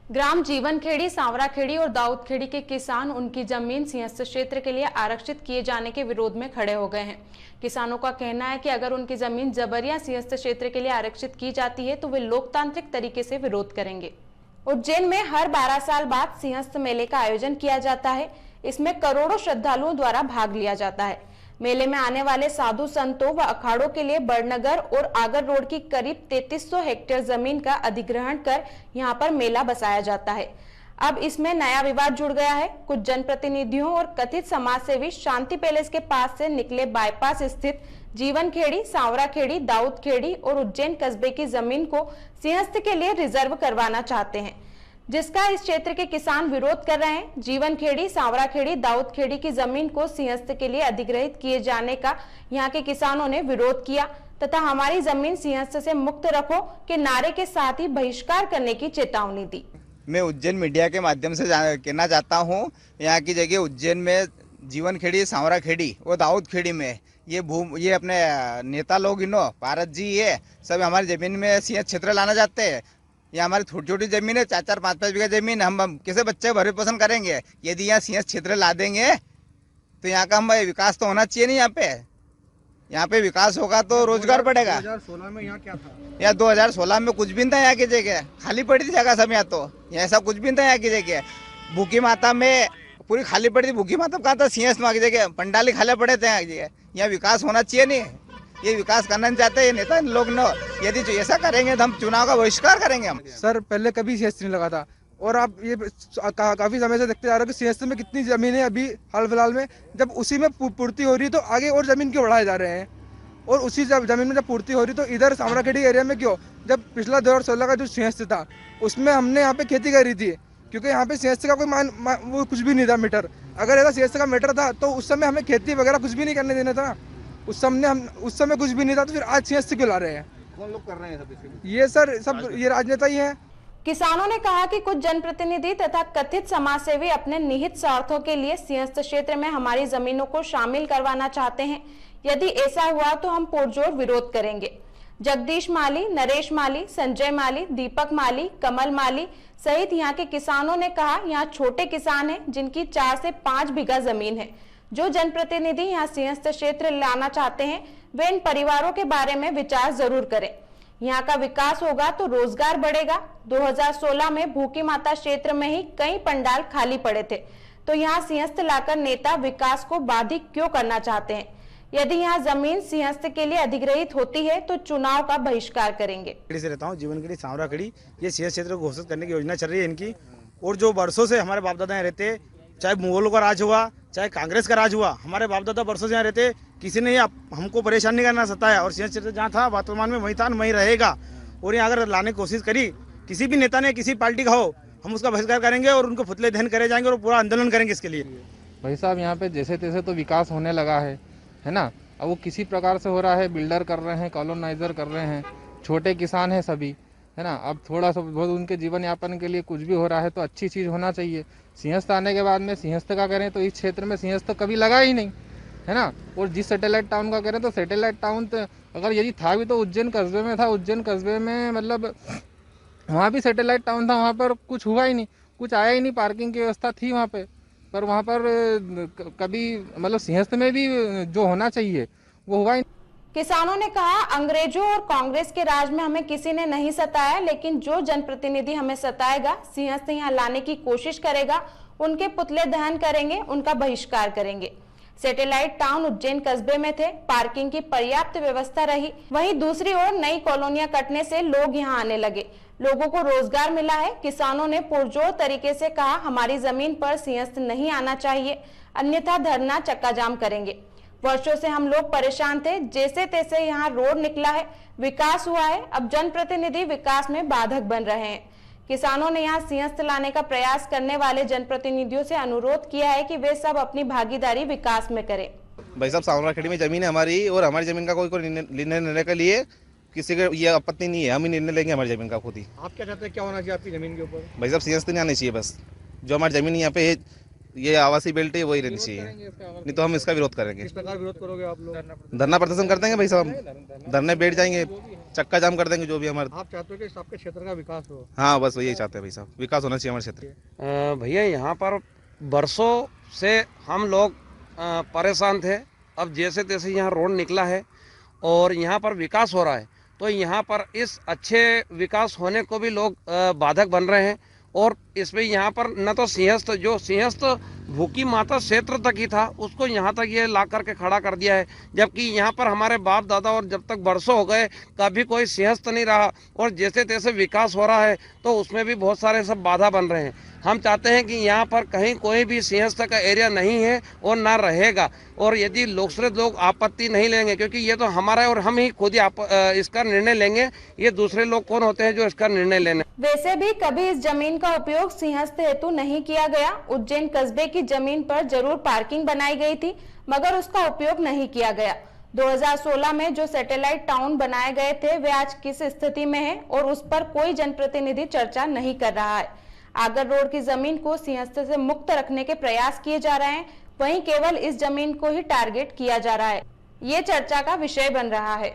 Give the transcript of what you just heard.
ग्राम जीवनखेड़ी, सांवराखेड़ी और दाऊदखेड़ी के किसान उनकी जमीन सिंहस्थ क्षेत्र के लिए आरक्षित किए जाने के विरोध में खड़े हो गए हैं। किसानों का कहना है कि अगर उनकी जमीन जबरिया सिंहस्थ क्षेत्र के लिए आरक्षित की जाती है तो वे लोकतांत्रिक तरीके से विरोध करेंगे। उज्जैन में हर 12 साल बाद सिंहस्थ मेले का आयोजन किया जाता है। इसमें करोड़ों श्रद्धालुओं द्वारा भाग लिया जाता है। मेले में आने वाले साधु संतों व अखाड़ों के लिए बड़नगर और आगर रोड की करीब 3300 हेक्टेयर जमीन का अधिग्रहण कर यहां पर मेला बसाया जाता है। अब इसमें नया विवाद जुड़ गया है। कुछ जनप्रतिनिधियों और कथित समाजसेवी शांति पैलेस के पास से निकले बाईपास स्थित जीवनखेड़ी, सांवराखेड़ी, दाऊदखेड़ी और उज्जैन कस्बे की जमीन को सिंहस्थ के लिए रिजर्व करवाना चाहते हैं, जिसका इस क्षेत्र के किसान विरोध कर रहे हैं। जीवनखेड़ी, सांवराखेड़ी, दाऊदखेड़ी की जमीन को सिंहस्थ के लिए अधिग्रहित किए जाने का यहां के किसानों ने विरोध किया तथा हमारी जमीन सिंहस्थ से मुक्त रखो के नारे के साथ ही बहिष्कार करने की चेतावनी दी। मैं उज्जैन मीडिया के माध्यम से कहना चाहता हूं, यहाँ की जगह उज्जैन में जीवनखेड़ी, सांवराखेड़ी और दाऊदखेड़ी में ये अपने नेता लोग भारत जी ये सब हमारी जमीन में सिंहस्थ क्षेत्र लाना चाहते हैं। ये हमारी छोटी छोटी जमीन है, 4-4, 5-5 बीघा जमीन। हम कैसे बच्चे भरण पोषण करेंगे? यदि यहाँ सिंहस्थ क्षेत्र ला देंगे तो यहाँ का हम विकास तो होना चाहिए। नहीं, यहाँ पे विकास होगा तो रोजगार बढ़ेगा। 2016 में यहाँ क्या था? यहाँ 2016 में कुछ भी नहीं था। यहाँ की जगह खाली पड़ी थी जगह सब। यहाँ तो यहाँ ऐसा कुछ भी नहीं था। यहाँ की जगह भूखी माता में पूरी खाली पड़ी थी। भूखी माता कहाँ था? सिंहस्थ की जगह पंडाली खाली पड़े थे। यहाँ की जगह यहाँ विकास होना चाहिए। नहीं, ये विकास करना नहीं चाहते ये नेता लोग न। यदि जो ऐसा करेंगे तो हम चुनाव का बहिष्कार करेंगे। हम सर पहले कभी सिंहस्थ नहीं लगा था और आप ये काफी समय से देखते जा रहे हो कि सिंहस्थ में कितनी जमीन है। अभी हाल फिलहाल में जब उसी में पूर्ति हो रही है तो आगे और जमीन क्यों बढ़ाए जा रहे हैं? और उसी जमीन में जब पूर्ति हो रही तो इधर सांवराखेड़ी एरिया में क्यों? जब पिछला 2016 का जो सिंहस्थ था उसमें हमने यहाँ पे खेती करी थी, क्योंकि यहाँ पे सिंहस्थ का कोई वो कुछ भी नहीं था मीटर। अगर ऐसा सिंहस्थ का मीटर था तो उस समय हमें खेती वगैरह कुछ भी नहीं करने देना था। उस समय कुछ भी नहीं था, तो फिर आज सिंहस्थ क्यों ला रहे हैं? कौन लोग कर रहे हैं सब? ये सर सब ये राजनेता ही हैं। किसानों ने कहा कि कुछ जनप्रतिनिधि तथा कथित समाजसेवी अपने निहित स्वार्थों के लिए सिंहस्थ क्षेत्र में हमारी जमीनों को शामिल करवाना चाहते हैं। यदि ऐसा हुआ तो हम पुरजोर विरोध करेंगे। जगदीश माली, नरेश माली, संजय माली, दीपक माली, कमल माली सहित यहाँ के किसानों ने कहा, यहाँ छोटे किसान हैं जिनकी 4 से 5 बीघा जमीन है। जो जनप्रतिनिधि यहाँ सिंहस्थ क्षेत्र लाना चाहते हैं वे इन परिवारों के बारे में विचार जरूर करें। यहाँ का विकास होगा तो रोजगार बढ़ेगा। 2016 में भूखी माता क्षेत्र में ही कई पंडाल खाली पड़े थे, तो यहाँ सिंहस्थ लाकर नेता विकास को बाधित क्यों करना चाहते हैं? यदि यहाँ जमीन सिंहस्थ के लिए अधिग्रहित होती है तो चुनाव का बहिष्कार करेंगे। से रहता हूँ, जीवनखेड़ी, सांवराखेड़ी, ये सिंहस्थ क्षेत्र को घोषित करने की योजना चल रही है इनकी। और जो वर्षों से हमारे बाप दादा यहाँ रहते, चाहे मुगलों का राज हुआ चाहे कांग्रेस का राज हुआ, हमारे बाप दादा वर्षों से यहाँ रहते, किसी ने हमको परेशान नहीं करना सताया। और सिंहस्थ क्षेत्र जहाँ था वर्तमान में वही था, वहीं रहेगा। और यहाँ अगर लाने की कोशिश करी किसी भी नेता ने, किसी पार्टी का हो, हम उसका बहिष्कार करेंगे और उनको पुतले दहन करे जाएंगे और पूरा आंदोलन करेंगे इसके लिए। भाई साहब यहाँ पे जैसे तैसे तो विकास होने लगा है ना। अब वो किसी प्रकार से हो रहा है, बिल्डर कर रहे हैं, कॉलोनाइजर कर रहे हैं, छोटे किसान हैं सभी, है ना। अब थोड़ा सा बहुत उनके जीवन यापन के लिए कुछ भी हो रहा है तो अच्छी चीज़ होना चाहिए। सिंहस्थ आने के बाद में सिंहस्थ का करें तो इस क्षेत्र में सिंहस्थ कभी लगा ही नहीं, है ना। और जिस सैटेलाइट टाउन का करें तो सैटेलाइट टाउन तो अगर यदि था भी तो उज्जैन कस्बे में था। उज्जैन कस्बे में मतलब वहाँ भी सैटेलाइट टाउन था, वहाँ पर कुछ हुआ ही नहीं, कुछ आया ही नहीं। पार्किंग की व्यवस्था थी वहाँ पर वहाँ पर कभी मतलब सिंहस्थ में भी जो होना चाहिए वो हुआ ही नहीं। किसानों ने कहा, अंग्रेजों और कांग्रेस के राज में हमें किसी ने नहीं सताया, लेकिन जो जनप्रतिनिधि हमें सताएगा, सिंहस्थ यहाँ लाने की कोशिश करेगा, उनके पुतले दहन करेंगे, उनका बहिष्कार करेंगे। सैटेलाइट टाउन उज्जैन कस्बे में थे, पार्किंग की पर्याप्त व्यवस्था रही। वहीं दूसरी ओर नई कॉलोनियां कटने से लोग यहाँ आने लगे, लोगों को रोजगार मिला है। किसानों ने पुरजोर तरीके से कहा, हमारी जमीन पर सिंहस्थ नहीं आना चाहिए, अन्यथा धरना चक्का जाम करेंगे। वर्षों से हम लोग परेशान थे, जैसे तैसे यहाँ रोड निकला है, विकास हुआ है। अब जनप्रतिनिधि विकास में बाधक बन रहे हैं। किसानों ने यहाँ सिंहस्थ लाने का प्रयास करने वाले जनप्रतिनिधियों से अनुरोध किया है कि वे सब अपनी भागीदारी विकास में करें। भाई साहब, सांवराखेड़ी में जमीन है हमारी और हमारी जमीन का कोई निर्णय लेने के लिए किसी का ये आपत्ति नहीं है। हम ही निर्णय लेंगे हमारी जमीन का खुद ही। आप क्या चाहते हैं, क्या होना चाहिए आपकी जमीन के ऊपर? भाई साहब, सिंहस्थ नहीं आनी चाहिए बस। जो हमारी जमीन यहाँ पे ये आवासीय बेल्ट है वही रहनी चाहिए, नहीं तो हम इसका विरोध करेंगे। किस प्रकार विरोध करोगे आप लोग? धरना प्रदर्शन कर देंगे भाई साहब, धरने बैठ जाएंगे, चक्का जाम कर देंगे जो भी हमारे। आप चाहते हो कि आपके क्षेत्र का विकास हो? हाँ बस वही चाहते हैं भाई साहब, विकास होना चाहिए हमारे क्षेत्र। भैया यहाँ पर बरसों से हम लोग परेशान थे। अब जैसे तैसे यहाँ रोड निकला है और यहाँ पर विकास हो रहा है, तो यहाँ पर इस अच्छे विकास होने को भी लोग बाधक बन रहे हैं। और इसमें यहाँ पर न तो सिंहस्थ भूखी माता क्षेत्र तक ही था, उसको यहाँ तक ये ला करके खड़ा कर दिया है, जबकि यहाँ पर हमारे बाप दादा और जब तक बरसों हो गए कभी कोई सिंहस्थ नहीं रहा। और जैसे तैसे विकास हो रहा है तो उसमें भी बहुत सारे सब बाधा बन रहे हैं। हम चाहते हैं कि यहाँ पर कहीं कोई भी सिंहस्थ का एरिया नहीं है और ना रहेगा। और यदि लोग आपत्ति नहीं लेंगे, क्योंकि ये तो हमारा है और हम ही खुद ही इसका निर्णय लेंगे, ये दूसरे लोग कौन होते हैं जो इसका निर्णय लेने। वैसे भी कभी इस जमीन का उपयोग सिंहस्थ हेतु नहीं किया गया। उज्जैन कस्बे की जमीन पर जरूर पार्किंग बनाई गई थी, मगर उसका उपयोग नहीं किया गया। 2016 में जो सैटेलाइट टाउन बनाए गए थे वे आज किस स्थिति में है और उस पर कोई जनप्रतिनिधि चर्चा नहीं कर रहा है। आगर रोड की जमीन को सिंहस्थ से मुक्त रखने के प्रयास किए जा रहे हैं, वहीं केवल इस जमीन को ही टारगेट किया जा रहा है, ये चर्चा का विषय बन रहा है।